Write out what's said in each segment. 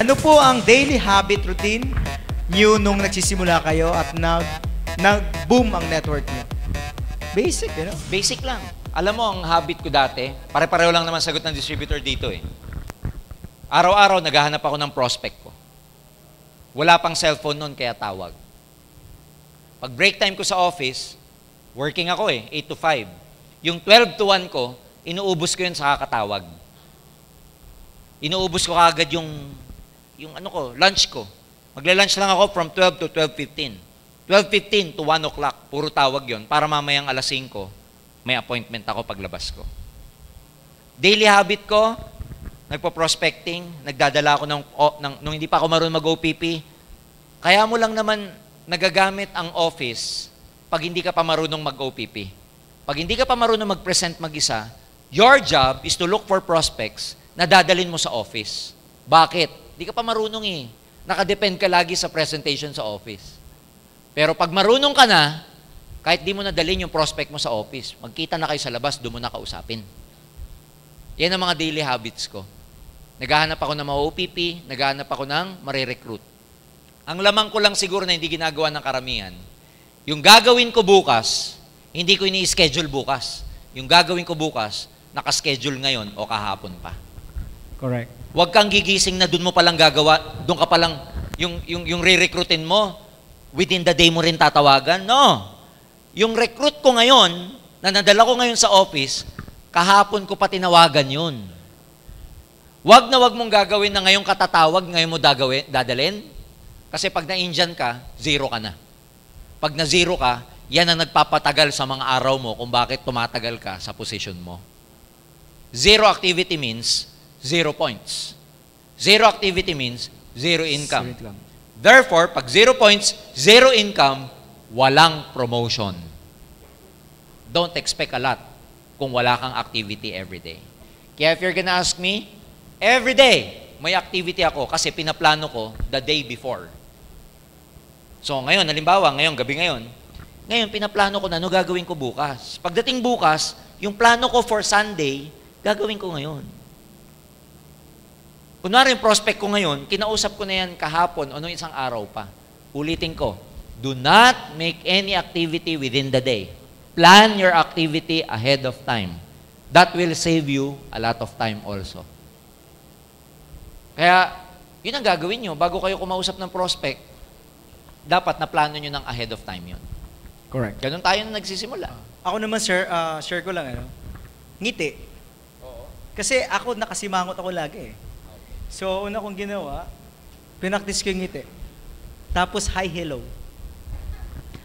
Ano po ang daily habit routine niyo nung nagsisimula kayo at nag-boom ang network niyo? Basic, you know? Basic lang. Alam mo, ang habit ko dati, pare-pareho lang naman sagot ng distributor dito eh. Araw-araw, naghahanap ako ng prospect ko. Wala pang cellphone noon, kaya tawag. Pag break time ko sa office, working ako eh, 8 to 5. Yung 12 to 1 ko, inuubos ko yun sa kakatawag. Inuubos ko kagad yung lunch ko. Magla-lunch lang ako from 12 to 12:15. 12:15 to 1 o'clock, puro tawag yon para mamayang alas 5, may appointment ako paglabas ko. Daily habit ko, nagpo-prospecting, nagdadala ako nung hindi pa ako marunong mag-OPP. Kaya mo lang naman nagagamit ang office pag hindi ka pa marunong mag-OPP. Pag hindi ka pa marunong mag-present mag-isa, your job is to look for prospects na dadalin mo sa office. Bakit? Hindi ka pa marunong eh. Nakadepend ka lagi sa presentation sa office. Pero pag marunong ka na, kahit di mo nadalhin yung prospect mo sa office, magkita na kayo sa labas, doon mo na kausapin. Yan ang mga daily habits ko. Naghahanap ako ng mga OPP, naghahanap ako ng marirecruit. Ang lamang ko lang siguro na hindi ginagawa ng karamihan, yung gagawin ko bukas, hindi ko ini-schedule bukas. Yung gagawin ko bukas, nakaschedule ngayon o kahapon pa. Correct. Huwag kang gigising na doon mo palang gagawa, doon ka palang, yung re-recruitin mo, within the day mo rin tatawagan. No. Yung recruit ko ngayon, na nadala ko ngayon sa office, kahapon ko pa tinawagan yun. Huwag na huwag mong gagawin na ngayong katatawag, ngayon mo dadalhin. Kasi pag na-Indian ka, zero ka na. Pag na-zero ka, yan ang nagpapatagal sa mga araw mo kung bakit tumatagal ka sa position mo. Zero activity means 0 points. Zero activity means 0 income. Therefore, pag 0 points, 0 income, walang promotion. Don't expect a lot kung wala kang activity every day. Kaya if you're gonna ask me, every day, may activity ako kasi pinaplano ko the day before. So ngayon, halimbawa, gabi ngayon, pinaplano ko na ano gagawin ko bukas. Pagdating bukas, yung plano ko for Sunday, gagawin ko ngayon. Kunwari yung prospect ko ngayon, kinausap ko na yan kahapon o nung isang araw pa. Ulitin ko, do not make any activity within the day. Plan your activity ahead of time. That will save you a lot of time also. Kaya, yun ang gagawin nyo. Bago kayo kumausap ng prospect, dapat na plano nyo ng ahead of time yun. Correct. Ganun tayo na nagsisimula. Ako naman, sir, share ko lang, ngiti. Oo. Kasi ako, nakasimangot ako lagi eh. So, una kong ginawa, pinaktis ko yung ngiti. Tapos, hi, hello.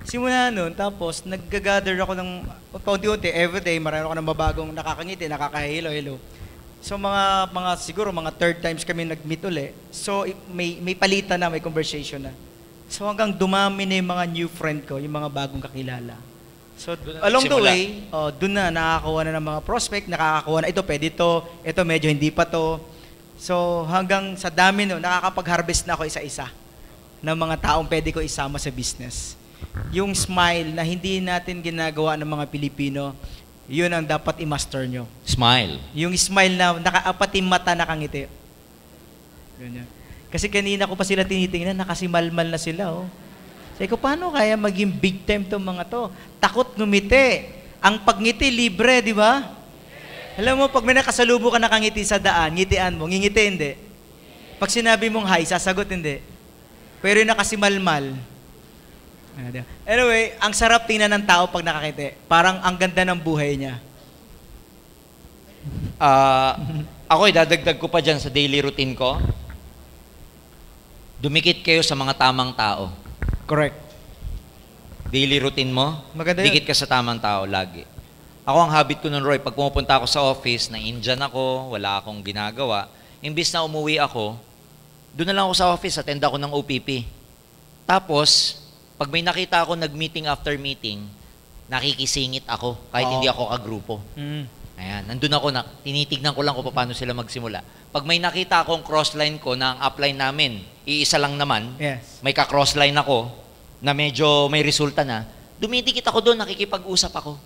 Simula nun, tapos, nag-gather ako ng, paunti-unti, everyday, marami ako ng mabagong nakakangiti, nakaka-hello. So, siguro, mga third times kami nag-meet uli. So, may palitan na, may conversation na. So, hanggang dumami na yung mga new friend ko, yung mga bagong kakilala. So, along the way, dun na, nakakakuha na ng mga prospect, nakakakuha na, ito, pwede ito medyo hindi pa to. So, hanggang sa dami no, nakakapag-harvest na ako isa-isa ng mga taong pwede ko isama sa business. Yung smile na hindi natin ginagawa ng mga Pilipino, yun ang dapat i-master nyo. Smile. Yung smile na nakaapat yung mata nakangiti. Ganyan. Kasi kanina ko pa sila tinitingnan, nakasimalmal na sila. Oh. Sabi ko, paano kaya maging big time itong mga to? Takot ngumiti. Ang pagngiti, libre, di ba? Alam mo, pag may nakasalubo ka nakangiti sa daan, ngitian mo, ngingiti hindi. Pag sinabi mong hi, sasagot hindi. Pero yung nakasimalmal. Anyway, ang sarap tingnan ng tao pag nakakiti. Parang ang ganda ng buhay niya. Ako, idadagdag ko pa dyan sa daily routine ko. Dumikit kayo sa mga tamang tao. Correct. Daily routine mo, maganda yun. Dikit ka sa tamang tao lagi. Ako ang habit ko nun, Roy, pag pumupunta ako sa office, na Indian ako, wala akong ginagawa, imbis na umuwi ako, doon na lang ako sa office, attend ako ng OPP. Tapos, pag may nakita ako nag-meeting after meeting, nakikisingit ako, kahit hindi ako kagrupo. Ayan, nandun ako, tinitignan ko lang kung paano sila magsimula. Pag may nakita akong crossline ko na ang upline namin, iisa lang naman, yes. May ka-crossline ako, na medyo may resulta na, dumidikit ako doon, nakikipag-usap ako.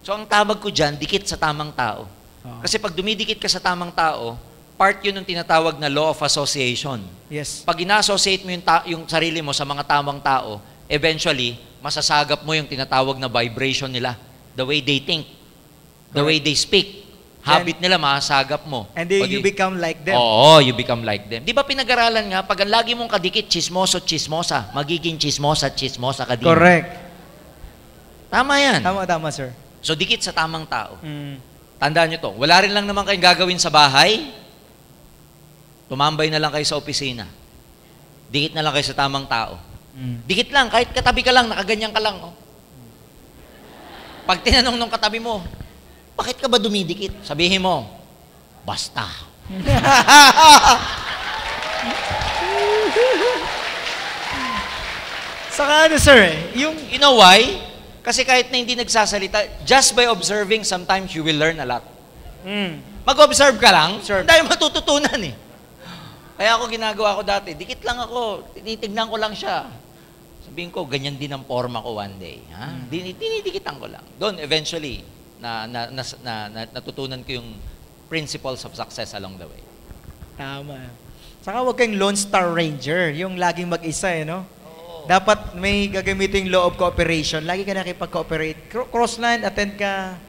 So, ang tawag ko dyan, dikit sa tamang tao. Kasi pag dumidikit ka sa tamang tao, part yun ng tinatawag na law of association. Yes. Pag ina-associate mo yung sarili mo sa mga tamang tao, eventually, masasagap mo yung tinatawag na vibration nila. The way they think, the way they speak, habit nila, masasagap mo. And then you become like them. Oo, you become like them. Di ba pinag-aralan nga, pag ang lagi mong kadikit, chismoso, chismosa, magiging chismosa, chismosa ka din. Correct. Tama yan. Tama, sir. So, dikit sa tamang tao. Mm. Tandaan nyo to, wala rin lang naman kayong gagawin sa bahay, tumambay na lang kayo sa opisina. Dikit na lang kayo sa tamang tao. Mm. Dikit lang, kahit katabi ka lang, nakaganyan ka lang. Oh. Pag tinanong nung katabi mo, bakit ka ba dumidikit? Sabihin mo, basta. Saka sir, yung... You know why? Kasi kahit na hindi nagsasalita, just by observing, sometimes you will learn a lot. Mm. Mag-observe ka lang, Sure. dahil matututunan eh. Kaya ako ginagawa ko dati, dikit lang ako, tinitignan ko lang siya. Sabihin ko, ganyan din ang forma ko one day. Ha? Dinidikitan ko lang. Doon, eventually, natutunan ko yung principles of success along the way. Tama. Saka huwag kayong Lone Star Ranger, yung laging mag-isa, no? Oo. Dapat may gagamitin yung law of cooperation. Lagi ka nakipag-cooperate. Cross-line, attend ka.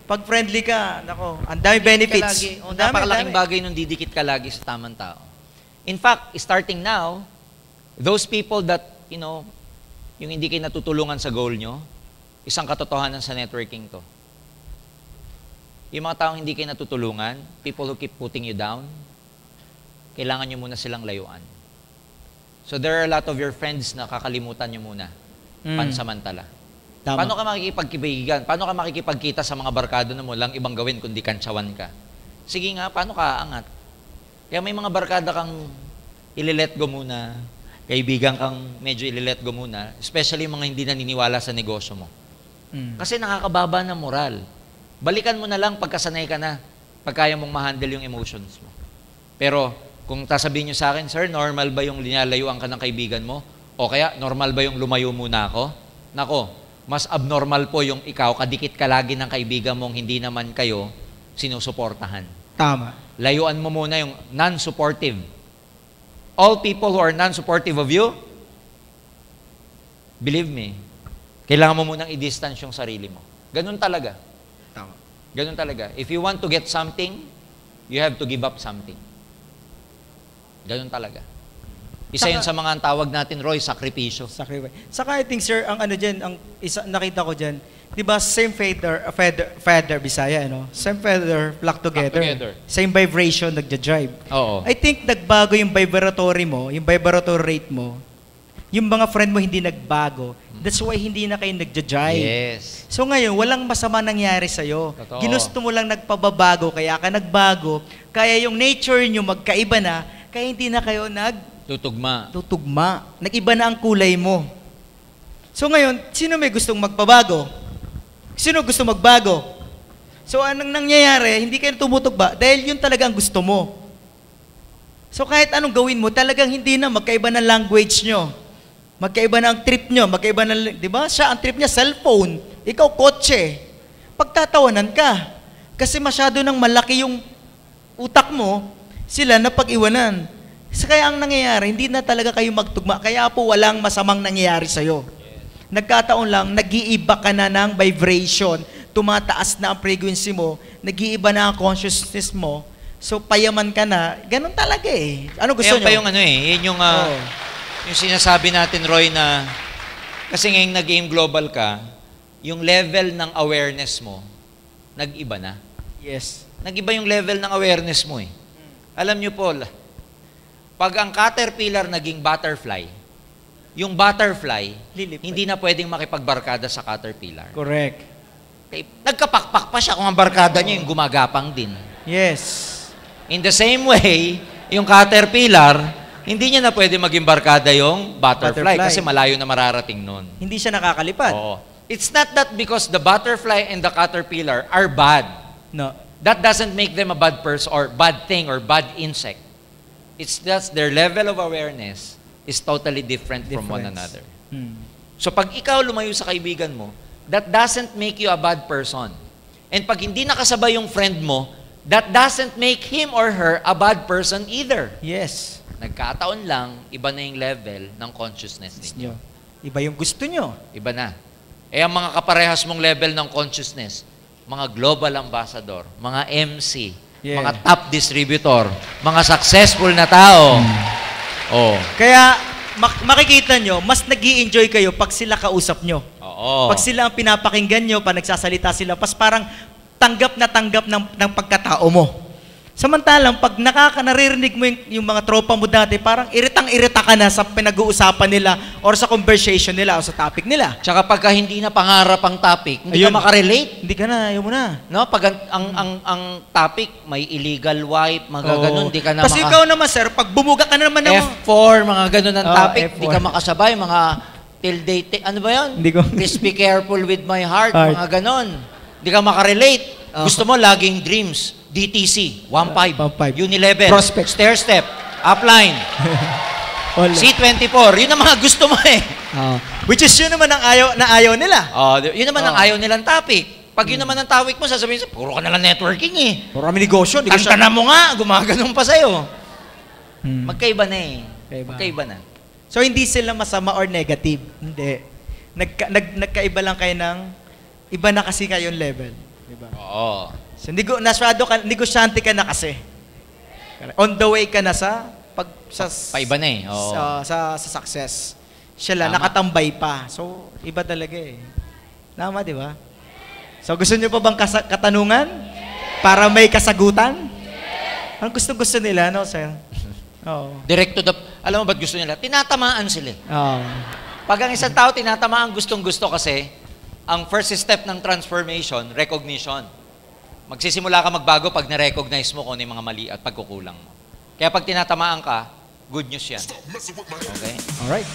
Pag friendly ka, nako, ang dami benefits. Ang napakalaking bagay nung didikit ka lagi sa tamang tao. In fact, starting now, those people that, yung hindi kayo natutulungan sa goal nyo, isang katotohanan sa networking to. Yung mga taong hindi kayo natutulungan, people who keep putting you down, kailangan nyo muna silang layuan. So there are a lot of your friends na kakalimutan nyo muna, pansamantala. Tama. Paano ka makikipagkibigan? Paano ka makikipagkita sa mga barkado na mo lang ibang gawin kundi kantsawan ka? Sige nga, paano ka aangat? Kaya may mga barkada kang ililet go muna, kaibigan kang medyo ililet go muna, especially mga hindi naniniwala sa negosyo mo. Kasi nakakababa ng moral. Balikan mo na lang pagkasanay ka na, pag kaya mong ma-handle yung emotions mo. Pero kung sasabihin nyo sa akin, sir, normal ba yung linalayuan ka ng kaibigan mo? O kaya, normal ba yung lumayo muna ako? Nako, mas abnormal po yung ikaw, kadikit ka lagi ng kaibigan mong hindi naman kayo sinusuportahan. Tama. Layuan mo muna yung non-supportive. All people who are non-supportive of you, believe me, kailangan mo munang i-distance yung sarili mo. Ganun talaga. Tama. Ganun talaga. If you want to get something, you have to give up something. Ganun talaga. Isa yun sa mga tawag natin, Roy, sakripisyo. Sacrifice. Saka I think, sir, ang ano dyan, ang isa, nakita ko dyan, di ba, same feather, Bisaya, no? Same feather, flock together. Same vibration, nagja-drive. Oo. I think nagbago yung vibratory mo, yung vibratory rate mo, yung mga friend mo hindi nagbago. That's why hindi na kayo nagja-drive. Yes. So ngayon, walang masama nangyari sa'yo. Totoo. Ginusto mo lang nagpababago, kaya ka nagbago. Kaya yung nature nyo magkaiba na, kaya hindi na kayo Tutugma. Nag-iba na ang kulay mo. So ngayon, sino may gustong magpabago? Sino gusto magbago? So anong nangyayari, hindi kayo tumutugba dahil yun talaga ang gusto mo. So kahit anong gawin mo, talagang hindi na magkaiba ng language nyo. Magkaiba na ang trip nyo. Magkaiba na, di ba? Siya, ang trip niya, cellphone. Ikaw, kotse. Pagtatawanan ka. Kasi masyado nang malaki yung utak mo, sila na pag-iwanan. So, kaya ang nangyayari, hindi na talaga kayo magtugma. Kaya po walang masamang nangyayari sa'yo. Nagkataon lang, nag-iiba ka na ng vibration. Tumataas na ang frequency mo. Nag-iiba na ang consciousness mo. So, payaman ka na. Ganun talaga eh. Ano gusto nyo? Yan pa yung yun yung, yung sinasabi natin, Roy, na kasi ngayong nag-game global ka, yung level ng awareness mo, nag-iba na. Yes. Nag-iba yung level ng awareness mo eh. Alam nyo, Paul, pag ang caterpillar naging butterfly, yung butterfly, hindi na pwedeng makipagbarkada sa caterpillar. Correct. Okay, nagkapakpak pa siya kung ang barkada niya yung gumagapang din. Yes. In the same way, yung caterpillar, hindi niya na pwede maging barkada yung butterfly kasi malayo na mararating nun. Hindi siya nakakalipad. Oo. It's not that because the butterfly and the caterpillar are bad. No. That doesn't make them a bad person or bad thing or bad insect. It's just their level of awareness is totally different from one another. So pag ikaw lumayo sa kaibigan mo, that doesn't make you a bad person. And pag hindi nakasabay yung friend mo, that doesn't make him or her a bad person either. Yes. Nagkataon lang, iba na yung level ng consciousness ninyo. Iba yung gusto nyo. Iba na. Ang mga kaparehas mong level ng consciousness, mga global ambassador, mga MC, Yeah. mga top distributor, mga successful na tao. Oh. Kaya, makikita nyo, mas nag-i-enjoy kayo pag sila kausap nyo. Oo. Pag sila ang pinapakinggan nyo, pag nagsasalita sila, pas parang tanggap ng pagkatao mo. Samantalang, pag naririnig mo yung mga tropa mo dati, parang iritang-irita ka na sa pinag-uusapan nila or sa conversation nila o sa topic nila. Tsaka pagka hindi na pangarap ang topic, hindi Ayun. ka makarelate. Hindi ka na, ayaw mo na. No? Pag ang topic, may illegal wipe, mga ganun, hindi ka na Kasi ikaw naman, sir, pag bumuga ka na naman ng... F4, mga ganun ang Oh, topic, F4. hindi ka makasabay, mga till date, ano ba yun? Hindi ko- Please be careful with my heart, Heart. mga ganun. Hindi ka makarelate. Oh. Gusto mo laging dreams, DTC, 1.5, 1.5. Unilevel, Prospect. stair step, upline, Wala. C24, yun ang mga gusto mo eh. Which is yun naman ang ayaw nila. Oh, yun naman ang Oh. ayaw nilang topic. Pag yun naman ang topic mo, sasabihin sa, puro ka nalang networking eh. Puro kami negosyo. Tantana mo nga, gumaganon pa sa'yo. Hmm. Magkaiba na eh. Magkaiba. Magkaiba na. So, hindi sila masama or negative. Hindi. Nagkaiba lang kayo ng, iba na kasi kayong level. Diba? Oo. So, negosyante ka na kasi. On the way ka na sa, Paiba na eh. Oo. sa success. Siya lang, Tama. nakatambay pa. So, iba talaga eh. Tama, di ba? So, gusto niyo pa bang katanungan? Para may kasagutan? Ang gusto nila, no, sir? Oo. Direct to the... Alam mo ba't gusto nila? Tinatamaan sila. Oo. Pag ang isang tao tinatamaan gustong-gusto kasi, ang first step ng transformation, recognition. Magsisimula ka magbago pag na-recognize mo kung ano yung mga mali at pagkukulang mo. Kaya pag tinatamaan ka, good news yan. Okay? Alright.